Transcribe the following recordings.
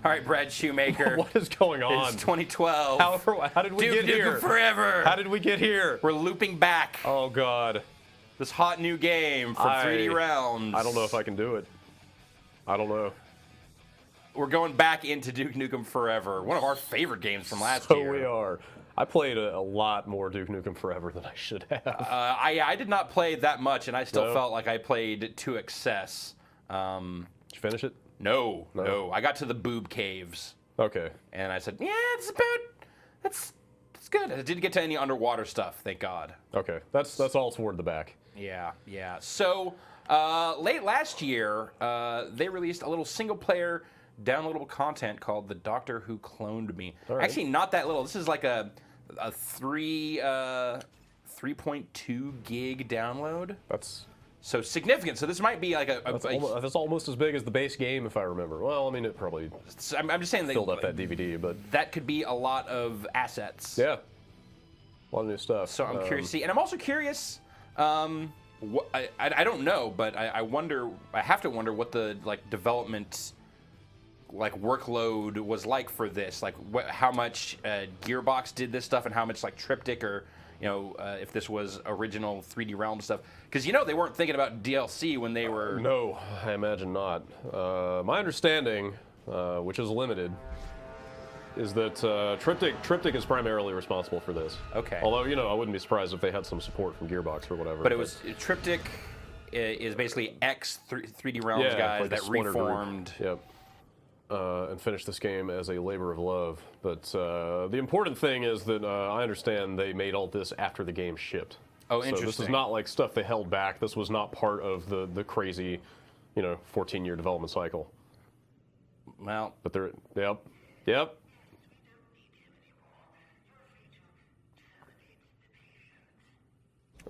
All right, Brad Shoemaker. What is going on? It's 2012. How did we Duke get here? Nukem Forever. How did we get here? We're looping back. Oh, God. This hot new game from 3D Realms. I don't know if I can do it. I don't know. We're going back into Duke Nukem Forever, one of our favorite games from last year. So we are. I played a lot more Duke Nukem Forever than I should have. I did not play that much, and I still felt like I played to excess. Did you finish it? No. I got to the boob caves. Okay. And I said, yeah, that's good. I didn't get to any underwater stuff, thank God. Okay. That's all toward the back. Yeah. So, late last year, they released a little single-player downloadable content called The Doctor Who Cloned Me. Right. Actually, not that little. This is like a 3.2 gig download. That's so significant. So this might be like that's almost as big as the base game, if I remember. Well, I mean, it probably I'm just saying filled up that DVD, but that could be a lot of assets. Yeah, a lot of new stuff. So I'm curious to see, and I'm also curious. I don't know, but I wonder. I have to wonder what the development workload was like for this. How much Gearbox did this stuff, and how much Triptych or if this was original 3D Realm stuff. Because they weren't thinking about DLC when they were. No, I imagine not. My understanding, which is limited, is that Triptych is primarily responsible for this. Okay. Although I wouldn't be surprised if they had some support from Gearbox or whatever. But it was Triptych is basically ex 3D Realms guys that reformed. Yep. And finished this game as a labor of love. But the important thing is that I understand they made all this after the game shipped. Oh, interesting. So this is not like stuff they held back. This was not part of the crazy, 14-year development cycle. Well. But they're, yep.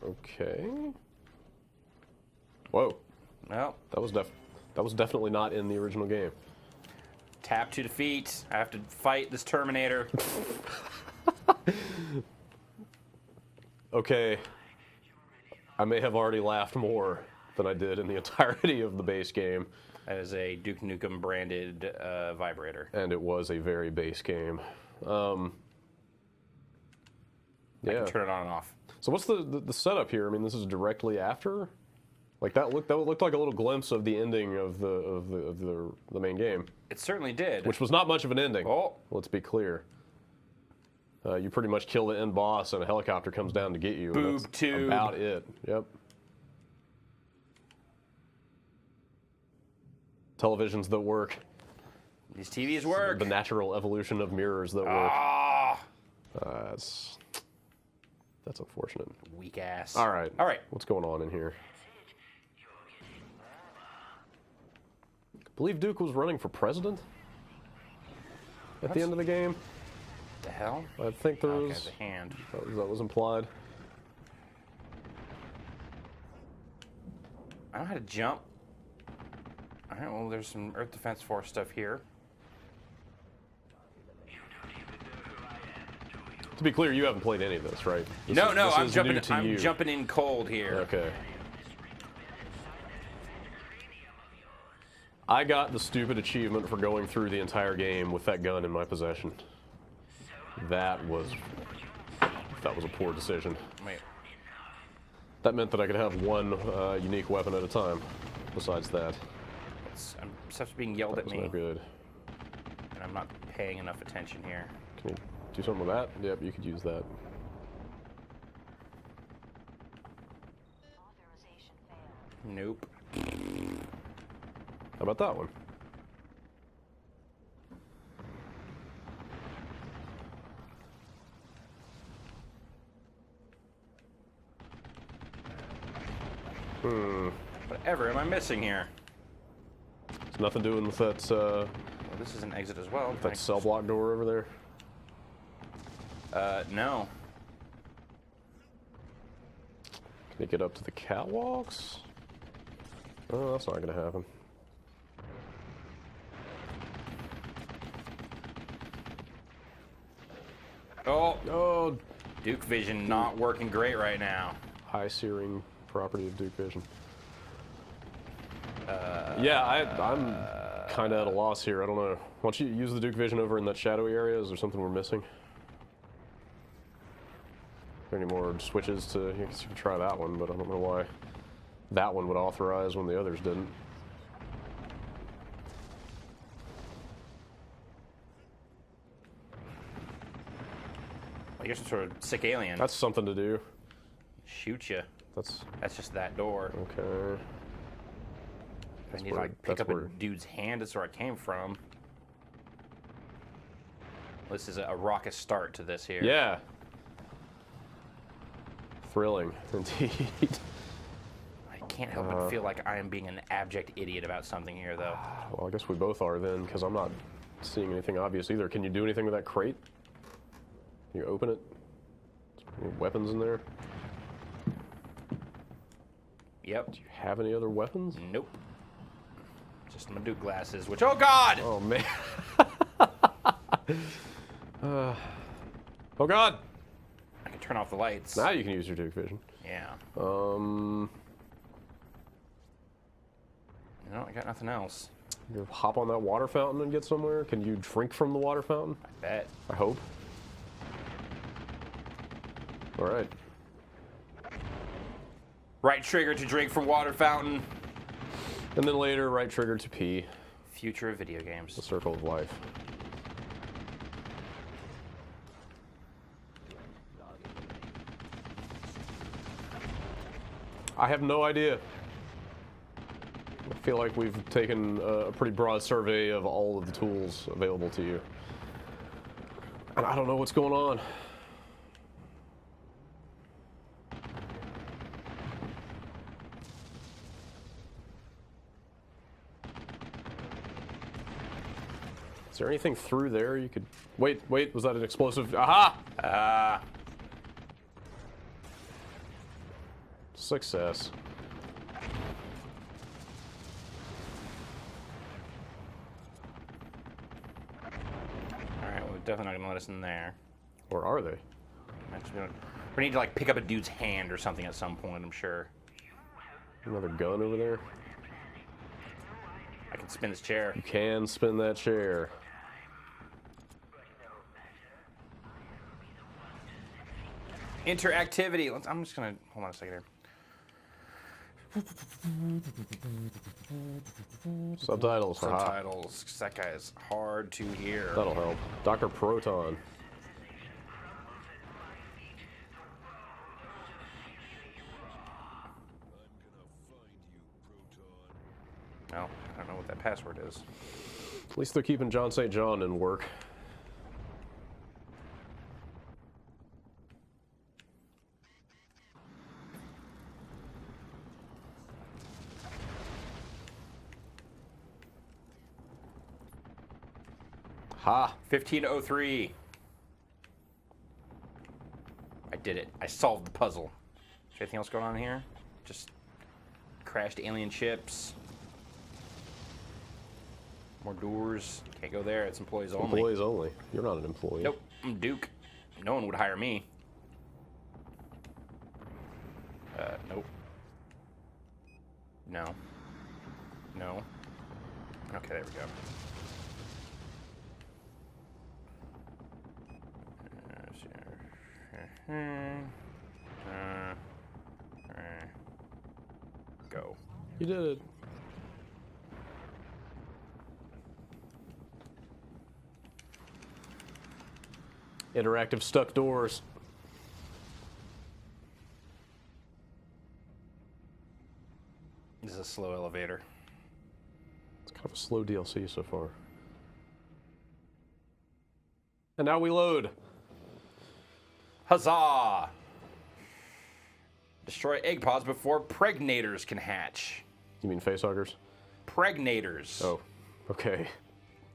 Okay. Whoa. Well. That was definitely not in the original game. Tap to defeat. I have to fight this Terminator. Okay. I may have already laughed more than I did in the entirety of the base game. That is a Duke Nukem branded vibrator. And it was a very base game. I can turn it on and off. So what's the setup here? I mean, this is directly after? That looked like a little glimpse of the ending of the main game. It certainly did. Which was not much of an ending. Oh. Let's be clear. You pretty much kill the end boss, and a helicopter comes down to get you. Boob that's tube. About it. Yep. Televisions that work. These TVs work. The natural evolution of mirrors that work. That's unfortunate. Weak ass. All right. All right. What's going on in here? I believe Duke was running for president at the end of the game. The hell? I think there was a hand. That was implied. I don't know how to jump. All right, well, there's some Earth Defense Force stuff here. To be clear, you haven't played any of this, right? No, I'm jumping in cold here. Okay. I got the stupid achievement for going through the entire game with that gun in my possession. That was a poor decision. Wait. That meant that I could have one unique weapon at a time. Besides that, Stuff's being yelled at me. Not good. And I'm not paying enough attention here. Can you do something with that? Yep, you could use that. Nope. How about that one? Whatever am I missing here? There's nothing doing with that. Well, this is an exit as well. That cell block door over there. No. Can you get up to the catwalks? Oh, that's not going to happen. Oh, Duke Vision not working great right now. High searing property of Duke Vision. Yeah, I'm kind of at a loss here. I don't know. Why don't you use the Duke Vision over in that shadowy area? Is there something we're missing? Are there any more switches to... I guess you can try that one, but I don't know why that one would authorize when the others didn't. Well, you're some sort of sick alien. That's something to do. Shoot you. That's just that door. okay. I need to like pick up a dude's hand. That's where it came from. This is a raucous start to this here. Yeah. Thrilling, indeed. I can't help but feel like I am being an abject idiot about something here, though. Well, I guess we both are then, because I'm not seeing anything obvious either. Can you do anything with that crate? Can you open it? Any weapons in there? Yep. Do you have any other weapons? Nope. Just my Duke glasses, which, oh God! Oh, man. Oh, God! I can turn off the lights. Now you can use your Duke Vision. Yeah. No, I got nothing else. You hop on that water fountain and get somewhere? Can you drink from the water fountain? I bet. I hope. All right. Right trigger to drink from water fountain. And then later, right trigger to pee. Future of video games. The circle of life. I have no idea. I feel like we've taken a pretty broad survey of all of the tools available to you. And I don't know what's going on. Is there anything through there you could... Wait, was that an explosive? Aha! Success. Alright, well, we're definitely not going to let us in there. Or are they? We need to, like, pick up a dude's hand or something at some point, I'm sure. Another gun over there? I can spin this chair. You can spin that chair. Interactivity. I'm just going to... Hold on a second here. Subtitles. Subtitles, because that guy is hard to hear. That'll help. Dr. Proton. No, I don't know what that password is. At least they're keeping John St. John in work. Ha! 1503. I did it. I solved the puzzle. Is there anything else going on here? Just crashed alien ships. More doors. Can't go there. It's employees only. Employees only. You're not an employee. Nope. I'm Duke. No one would hire me. Nope. No. No. Okay, there we go. Go. You did it. Interactive stuck doors. This is a slow elevator. It's kind of a slow DLC so far. And now we load. Huzzah! Destroy egg pods before pregnators can hatch. You mean facehuggers? Pregnators. Oh, okay.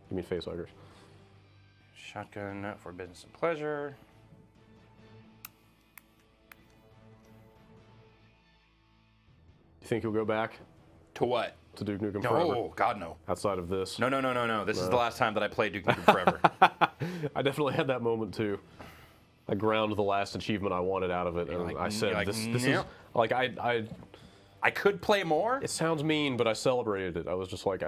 You mean facehuggers. Shotgun for business and pleasure. You think you'll go back To what? to Duke Nukem No, Forever? God, no. Outside of this? No. This is the last time that I played Duke Nukem Forever. I definitely had that moment too. I ground the last achievement I wanted out of it, and like, I said, you're like, "This is "Nope." like I I could play more. It sounds mean, but I celebrated it. I was just like,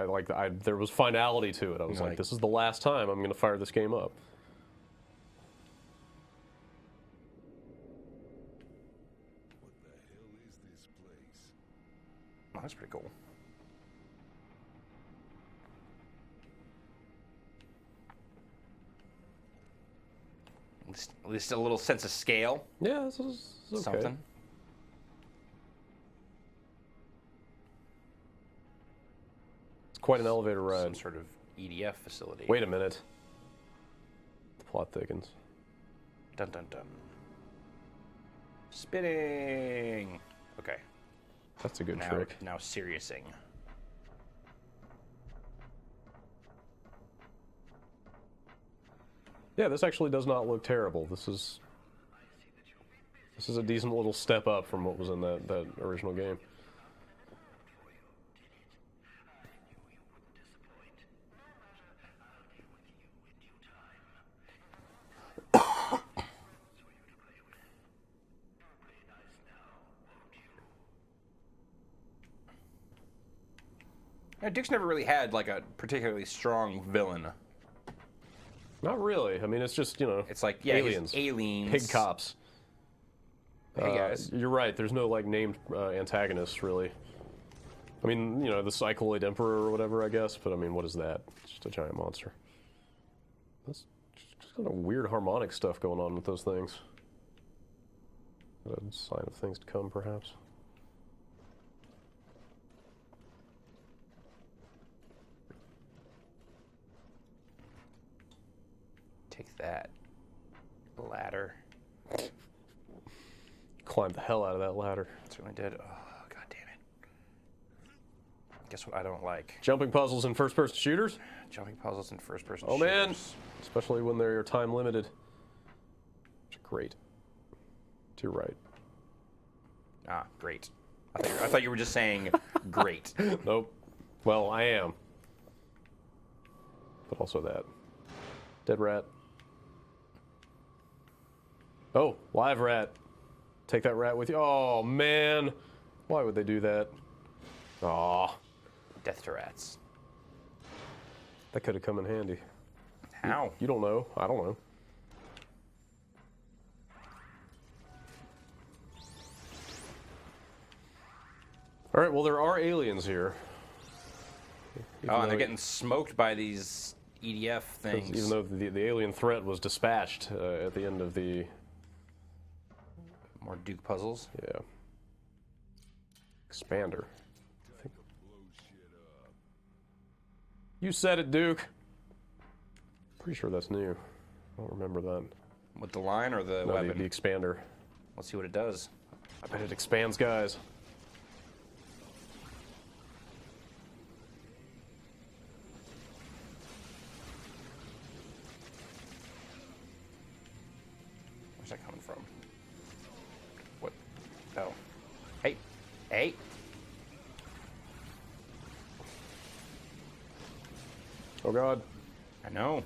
there was finality to it. I was like, this is the last time I'm going to fire this game up. What the hell is this place? Oh, that's pretty cool. At least a little sense of scale. Yeah, this is okay. Something. It's quite an elevator ride. Some sort of EDF facility. Wait a minute. The plot thickens. Dun dun dun. Spinning. Okay. That's a good Now, trick. now seriousing. Yeah, this actually does not look terrible. This is a decent little step up from what was in that original game. Yeah, Duke's never really had like a particularly strong villain. Not really. I mean, it's just, you know, It's like, yeah, aliens. Aliens. Pig cops. Hey guys. You're right. There's no like named antagonists really. I mean, you know, the Cycloid Emperor or whatever, I guess. But I mean, what is that? It's just a giant monster. That's just kind of weird harmonic stuff going on with those things. A sign of things to come, perhaps. Take that. Ladder. Climbed the hell out of that ladder. Certainly did. Oh, god damn it. Guess what I don't like? Jumping puzzles in first-person shooters? Jumping puzzles in first-person Oh man! shooters. Especially when they're time limited. Which are great. To your right. Ah, great. I thought you were just saying great. Nope. Well, I am. But also that. Dead rat. Oh, live rat. Take that rat with you. Oh, man. Why would they do that? Aw. Death to rats. That could have come in handy. How? You don't know. I don't know. All right, well, there are aliens here. Oh, and they're getting smoked by these EDF things. Even though the alien threat was dispatched at the end of the... More Duke puzzles. Yeah. Expander. You said it, Duke. Pretty sure that's new. I don't remember that. With the line or the No, weapon? the expander. Let's see what it does. I bet it expands guys. Where's that coming from? What? Oh. Hey. Hey. Oh, God. I know.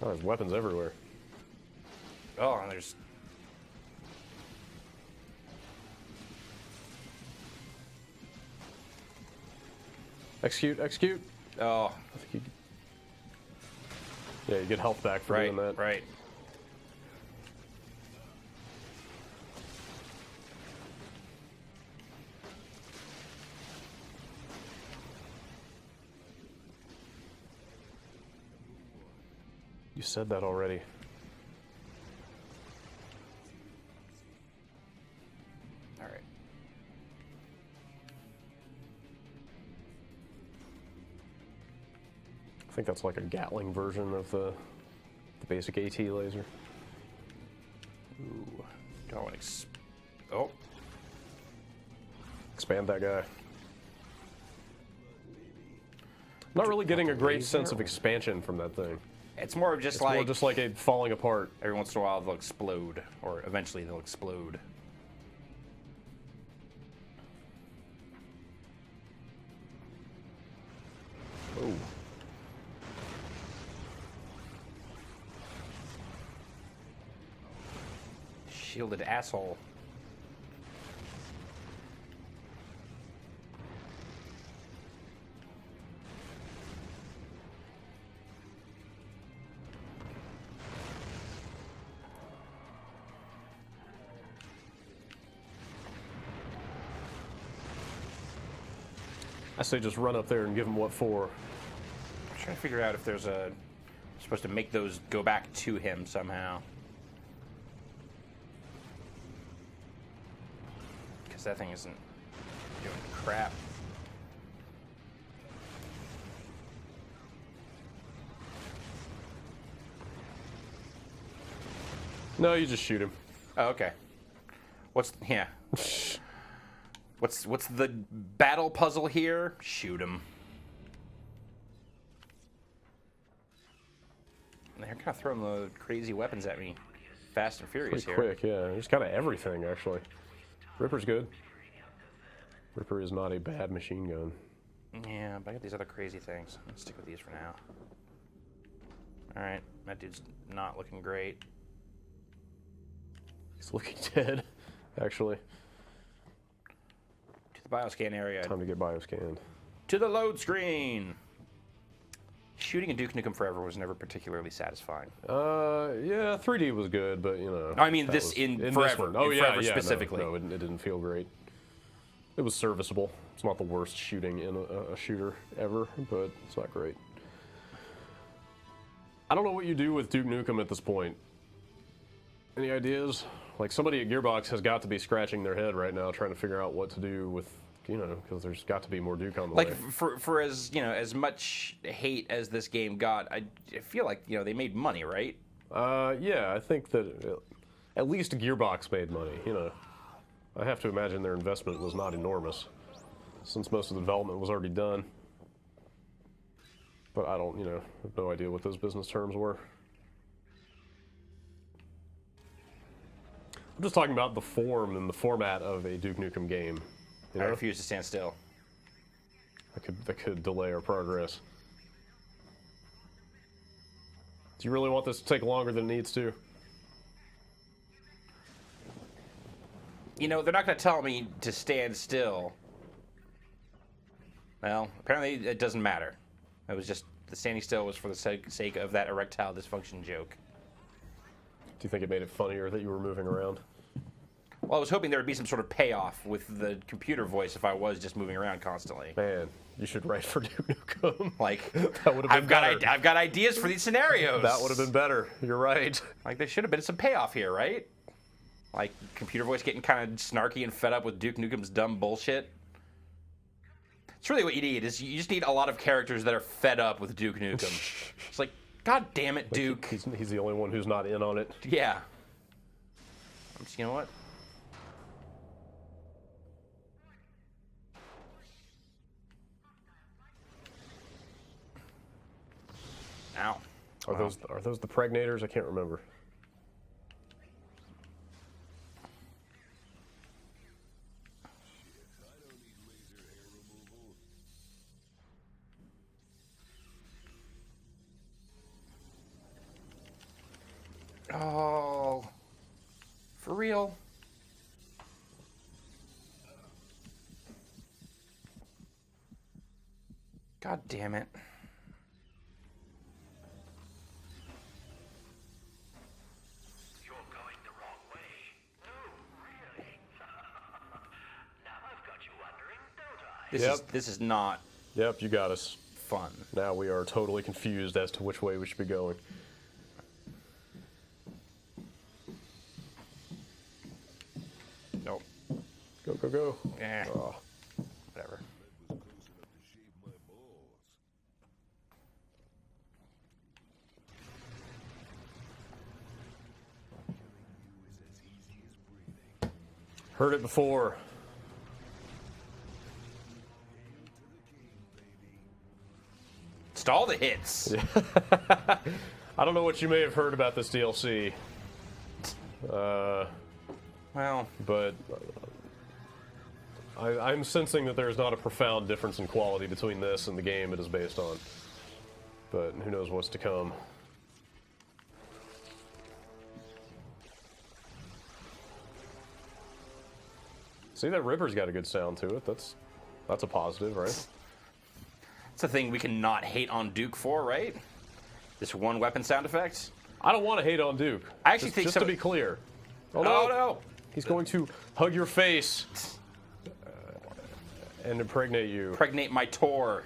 Oh, there's weapons everywhere. Oh, and there's... Execute, execute. Oh, I think yeah, you get health back for right, doing that. right. You said that already. All right. I think that's like a Gatling version of the basic AT laser. Ooh. Don't want to... Oh. Expand that guy. Not really getting a great sense of or- expansion from that thing. It's more of just It's like... more just like it falling apart. Every once in a while they'll explode, or eventually they'll explode. Oh. Shielded asshole. I say just run up there and give him what for. I'm trying to figure out if there's a supposed to make those go back to him somehow. Because that thing isn't doing crap. No, you just shoot him. Oh, okay. What's the battle puzzle here? Shoot him. They're kind of throwing the crazy weapons at me, fast and furious Pretty quick, yeah. There's kind of everything actually. Ripper's good. Ripper is not a bad machine gun. Yeah, but I got these other crazy things. Let's stick with these for now. All right, that dude's not looking great. He's looking dead, actually. To the bioscan area. Time to get bioscanned. To the load screen. Shooting in Duke Nukem Forever was never particularly satisfying. Yeah, 3D was good, but you know. I mean, this in Forever. This one. Oh in yeah, Forever yeah, specifically. No, it didn't feel great. It was serviceable. It's not the worst shooting in a shooter ever, but it's not great. I don't know what you do with Duke Nukem at this point. Any ideas? Like, somebody at Gearbox has got to be scratching their head right now trying to figure out what to do with, you know, because there's got to be more Duke on the way. Like, for as, you know, as much hate as this game got, I feel like, you know, they made money, right? Yeah, I think that at least Gearbox made money, you know. I have to imagine their investment was not enormous, since most of the development was already done. But I don't, you know, have no idea what those business terms were. I'm just talking about the form and the format of a Duke Nukem game. You I know? refuse to stand still. That could delay our progress. Do you really want this to take longer than it needs to? You know, they're not going to tell me to stand still. Well, apparently it doesn't matter. It was just, the standing still was for the sake of that erectile dysfunction joke. Do you think it made it funnier that you were moving around? Well, I was hoping there would be some sort of payoff with the computer voice if I was just moving around constantly. Man, you should write for Duke Nukem. Like, that would have been better. I've got ideas for these scenarios. That would have been better. You're right. Like, there should have been some payoff here, right? Like, computer voice getting kind of snarky and fed up with Duke Nukem's dumb bullshit. It's really what you need, is you just need a lot of characters that are fed up with Duke Nukem. It's like, God damn it, Duke. He's the only one who's not in on it. Yeah. You know what? Ow. Are those the pregnators? I can't remember. Oh. For real? God damn it. You're going the wrong way. No, really. Now I've got you wondering, don't I? This is not Yep, you got us. fun. Now we are totally confused as to which way we should be going. Nope. Go, go, go. Eh. Oh. Whatever. Was close enough to shave my balls. Killing you is as easy as breathing. Heard it before. Stall the hits. I don't know what you may have heard about this DLC. Well, But I'm sensing that there's not a profound difference in quality between this and the game it is based on. But who knows what's to come. See, that Ripper's got a good sound to it. That's a positive, right? it's a thing we can not hate on Duke for, right? This one weapon sound effect. I don't want to hate on Duke. I actually think just some- to be clear. Oh no! He's going to hug your face And impregnate you. Impregnate my Tor.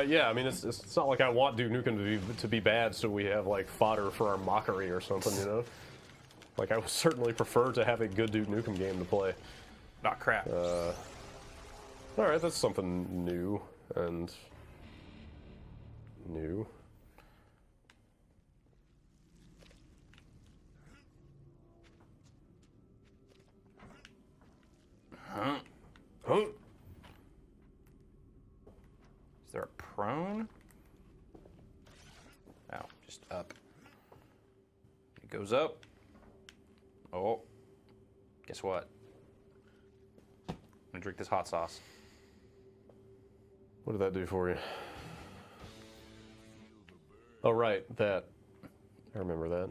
Yeah, I mean, it's not like I want Duke Nukem to be bad, so we have like fodder for our mockery or something, you know. Like I would certainly prefer to have a good Duke Nukem game to play. Oh crap. All right, that's something new and new. Huh? Huh? Is there a prone? Oh, just up. It goes up. Oh. Guess what? I'm gonna drink this hot sauce. What did that do for you? Oh, right, that. I remember that.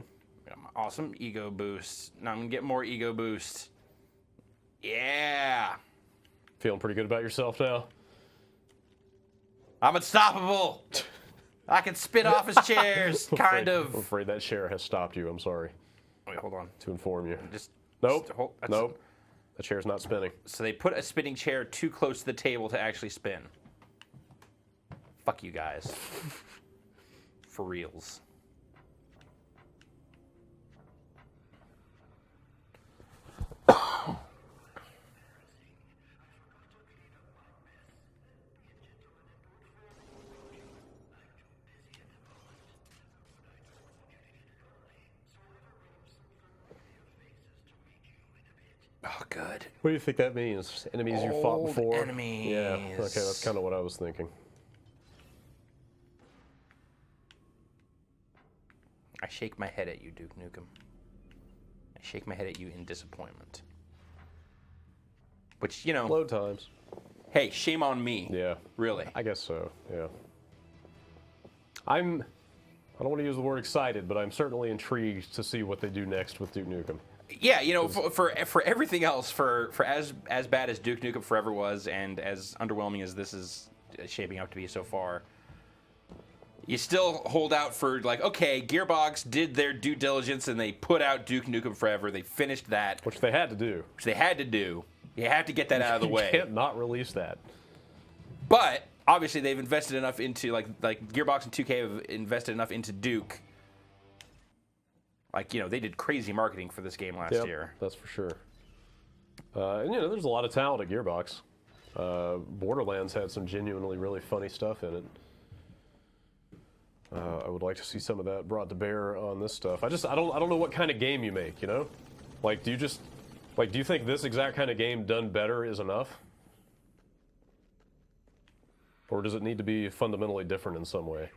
Got my awesome ego boost. Now I'm gonna get more ego boost. Yeah! Feeling pretty good about yourself now? I'm unstoppable! I can spit off his chairs, kind of. I'm afraid that chair has stopped you. I'm sorry Wait, hold on. to inform you. Nope. Nope. The chair's not spinning. So they put a spinning chair too close to the table to actually spin. Fuck you guys. For reals. Oh, good. What do you think that means? Enemies you fought Old before? enemies. Yeah, okay, that's kind of what I was thinking. I shake my head at you, Duke Nukem. I shake my head at you in disappointment. Which, you know, Load times. hey, shame on me. Yeah. Really. I guess so, yeah. I don't want to use the word excited, but I'm certainly intrigued to see what they do next with Duke Nukem. Yeah, you know, for everything else, for as bad as Duke Nukem Forever was, and as underwhelming as this is shaping up to be so far, you still hold out for, like, okay, Gearbox did their due diligence and they put out Duke Nukem Forever. They finished that. Which they had to do. Which they had to do. You have to get that out of the way. You can't not release that. But obviously they've invested enough into, like Gearbox and 2K have invested enough into Duke. Like, you know, they did crazy marketing for this game last year. That's for sure. And, you know, there's a lot of talent at Gearbox. Borderlands had some genuinely really funny stuff in it. I would like to see some of that brought to bear on this stuff. I don't know what kind of game you make, you know? Like, do you think this exact kind of game done better is enough? Or does it need to be fundamentally different in some way?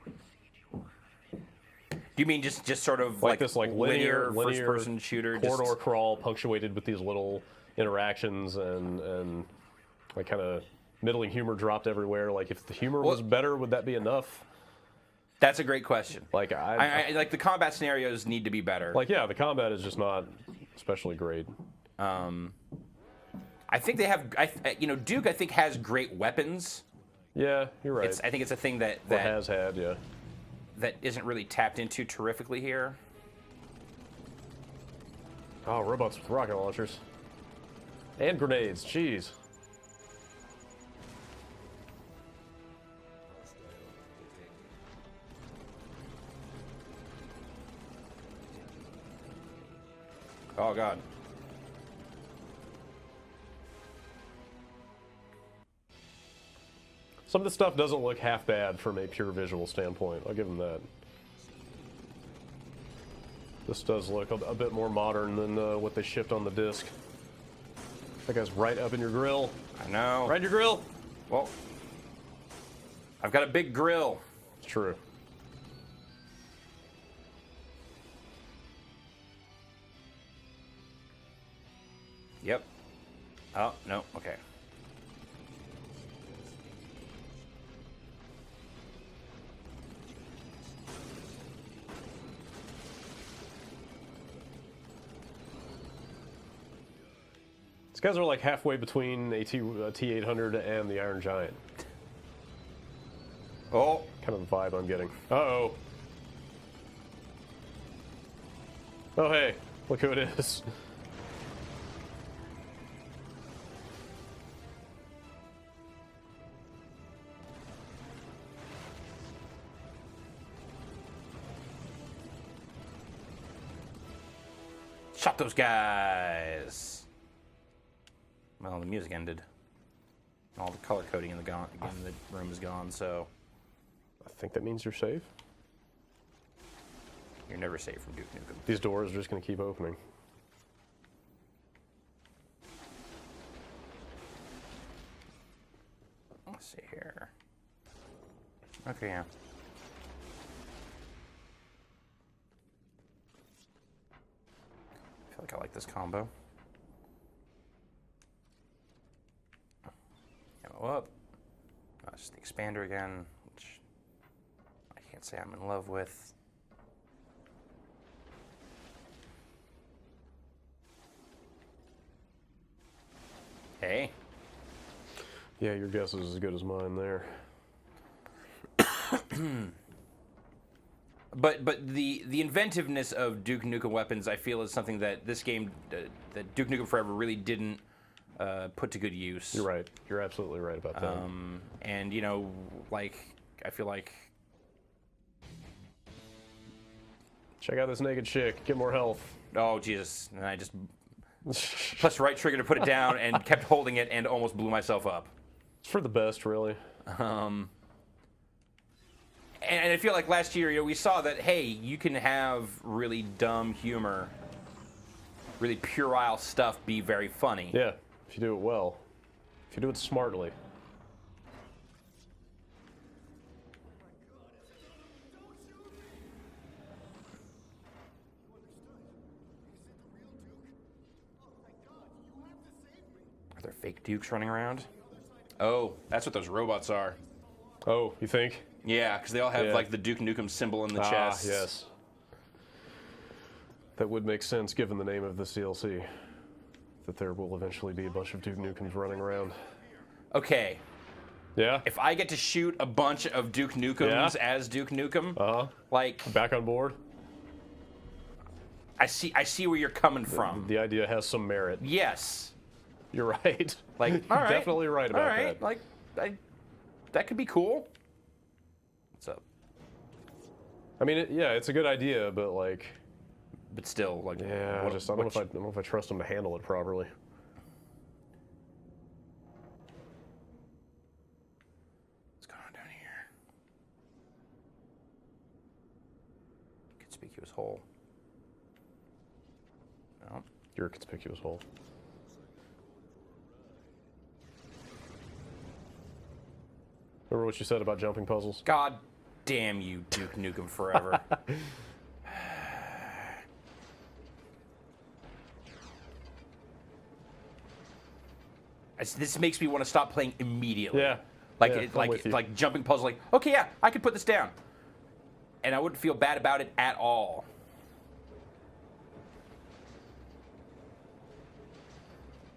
You mean just sort of like this linear first-person shooter? Corridor crawl punctuated with these little interactions and like kind of middling humor dropped everywhere. Like, if the humor was better, would that be enough? That's a great question. Like, I like the combat scenarios need to be better. Like, yeah, the combat is just not especially great. I think they have, you know, Duke I think has great weapons. Yeah, you're right. I think it's a thing that has had, yeah. That isn't really tapped into terrifically here. Oh, robots with rocket launchers. And grenades, jeez. Oh, God. Some of the stuff doesn't look half bad from a pure visual standpoint. I'll give them that. This does look a bit more modern than what they shipped on the disc. That guy's right up in your grill. I know. Right in your grill. Well, I've got a big grill. It's true. Yep. Oh, no. Okay. These guys are like halfway between a T-800 and the Iron Giant. Oh. Kind of the vibe I'm getting. Uh-oh. Oh, hey, look who it is. Shot those guys. Well, the music ended. All the color coding in the room is gone, so I think that means you're safe. you're never safe from Duke Nukem. These doors are just going to keep opening. Let's see here. Okay, yeah. I feel like I like this combo. Ammo up. Just the expander again, which I can't say I'm in love with. Hey. Yeah, your guess is as good as mine there. But the inventiveness of Duke Nukem weapons, I feel, is something that this game, that Duke Nukem Forever really didn't put to good use. You're right. You're absolutely right about that. And you know, like, I feel like Check out this naked chick. Get more health. oh Jesus, and I just pressed the right trigger to put it down and kept holding it and almost blew myself up. It's for the best, really. And I feel like last year, you know, we saw that, hey, you can have really dumb humor, really puerile stuff be very funny. Yeah, if you do it well. If you do it smartly. Are there fake Dukes running around? Oh, that's what those robots are. Oh, you think? Yeah, because they all have, Yeah. like, the Duke Nukem symbol in the chest. Ah, yes. That would make sense given the name of this DLC. That there will eventually be a bunch of Duke Nukems running around. Okay, Yeah? if I get to shoot a bunch of Duke Nukems Yeah. as Duke Nukem, Uh-huh. like, Back on board? I see where you're coming from. The idea has some merit. Yes. You're right. Like, You're all right. definitely right about all right. that. Like, that could be cool. What's up? I mean, yeah, it's a good idea, but like, But still, like, yeah, I don't know if I trust them to handle it properly. What's going on down here? Conspicuous hole. No. You're a conspicuous hole. Remember what you said about jumping puzzles? God damn you, Duke Nukem Forever. This makes me want to stop playing immediately. Yeah. Like, Yeah, I'm with you. like jumping puzzle. Like, okay, yeah, I could put this down, and I wouldn't feel bad about it at all.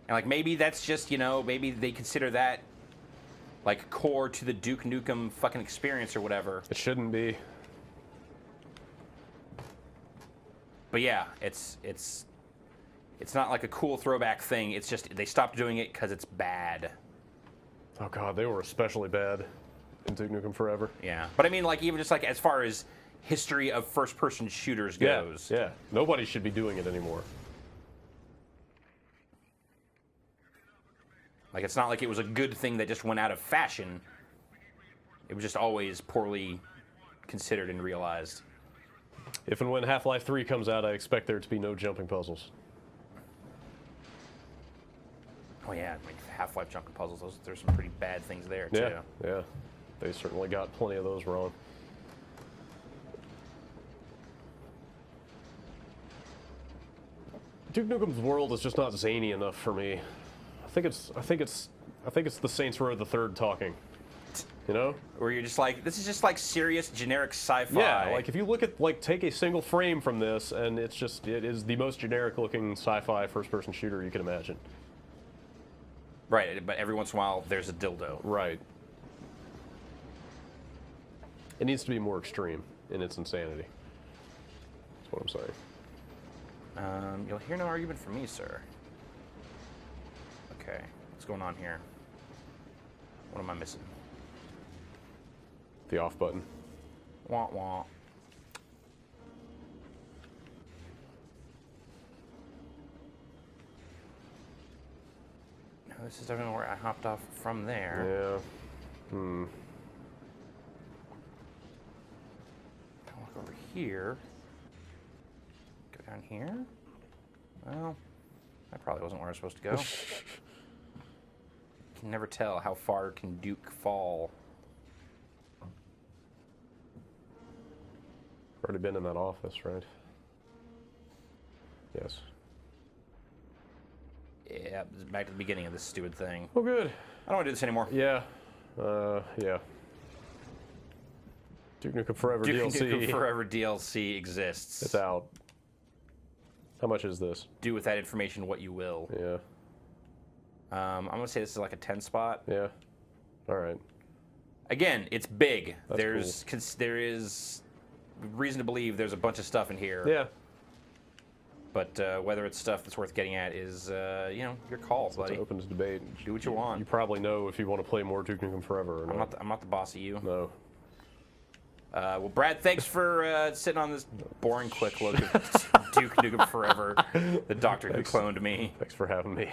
And like maybe that's just, you know, maybe they consider that like core to the Duke Nukem fucking experience or whatever. It shouldn't be. But yeah, it's not like a cool throwback thing. It's just they stopped doing it because it's bad. Oh god, they were especially bad in Duke Nukem Forever. Yeah, but I mean, like even just like as far as history of first-person shooters goes. Yeah, nobody should be doing it anymore. Like it's not like it was a good thing that just went out of fashion. It was just always poorly considered and realized. If and when Half-Life 3 comes out, I expect there to be no jumping puzzles. Oh yeah, I mean, Half-Life jumping puzzles. There's some pretty bad things there too. Yeah, yeah. They certainly got plenty of those wrong. Duke Nukem's world is just not zany enough for me. I think it's the Saints Row the Third talking. You know? Where you're just like, this is just like serious generic sci-fi. Yeah, like if you look at, like, take a single frame from this, and it is the most generic looking sci-fi first-person shooter you can imagine. Right, but every once in a while there's a dildo. Right. It needs to be more extreme in its insanity. That's what I'm saying. You'll hear no argument from me, sir. Okay, what's going on here? What am I missing? The off button. Wah wah. No, this is definitely where I hopped off from there. Yeah. Hmm. I'll walk over here. Go down here. Well, that probably wasn't where I was supposed to go. Can never tell how far can Duke fall. Already been in that office, right? Yes. Yeah, back to the beginning of this stupid thing. Oh, good. I don't want to do this anymore. Yeah. Yeah. Duke Nukem Forever Duke DLC. Nukem Forever DLC exists. It's out. How much is this? Do with that information what you will. Yeah. I'm going to say this is like a 10 spot. Yeah. All right. Again, it's big. That's There is reason to believe there's a bunch of stuff in here. Yeah. But whether it's stuff that's worth getting at is, your call, buddy. It's open to debate. Do what you want. You probably know if you want to play more Duke Nukem Forever or not. I'm not the boss of you. No. Well, Brad, thanks for sitting on this boring quick look at Duke Nukem Forever, the doctor who cloned me. Thanks for having me.